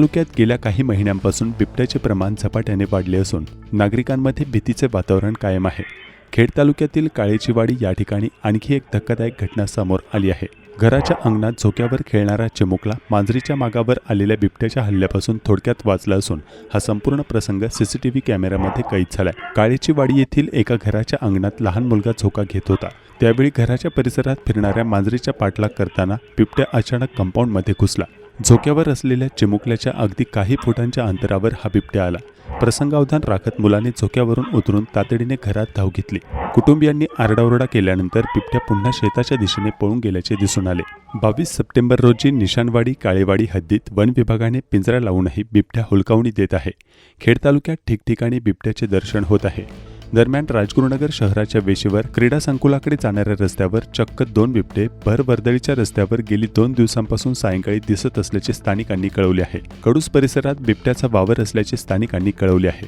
तालुक्यात गेल्या काही महिन्यांपासून बिबट्याचे प्रमाण झपाट्याने वाढले असून नागरिकांमध्ये भीतीचे वातावरण कायम आहे। खेड तालुक्यातील काळेचीवाडी या ठिकाणी आणखी एक धक्कादायक घटना समोर आली आहे। घराच्या अंगणात झोक्यावर खेळणारा चिमुकला मांजरीच्या मागावर आलेल्या बिबट्याच्या हल्ल्यापासून थोडक्यात वाचला असून हा संपूर्ण प्रसंग सीसीटीव्ही कॅमेऱ्यामध्ये कैद झालाय। काळेचीवाडी येथील एका घराच्या अंगणात लहान मुलगा झोका घेत होता। त्यावेळी घराच्या परिसरात फिरणाऱ्या मांजरीचा पाठलाग करताना बिबट्या अचानक कंपाऊंडमध्ये घुसला। झोक्यावर असलेल्या चिमुकल्याच्या अगदी काही फुटांच्या अंतरावर हा बिबट्या आला। प्रसंगावधान राखत मुलाने झोक्यावरून उतरून तातडीने घरात धाव घेतली। कुटुंबियांनी आरडाओरडा केल्यानंतर बिबट्या पुन्हा शेताच्या दिशेने पळून गेल्याचे दिसून आले। 22 सप्टेंबर रोजी निशाणवाडी काळेवाडी हद्दीत वन विभागाने पिंजरा लावूनही बिबट्या हुलकावणी देत आहे। खेड तालुक्यात ठिकठिकाणी बिबट्याचे दर्शन होत आहे। दरम्यान राजगुरुनगर शहराच्या वेशीवर क्रीडा संकुलाकडे जाणाऱ्या रस्त्यावर चक्क 2 बिबटे भर वर्दळीच्या रस्त्यावर गेली 2 दिवसांपासून सायंकाळी दिसत असल्याचे स्थानिकांनी कळवले आहे। कडूस परिसरात बिबट्याचा वावर असल्याचे स्थानिकांनी कळवले आहे।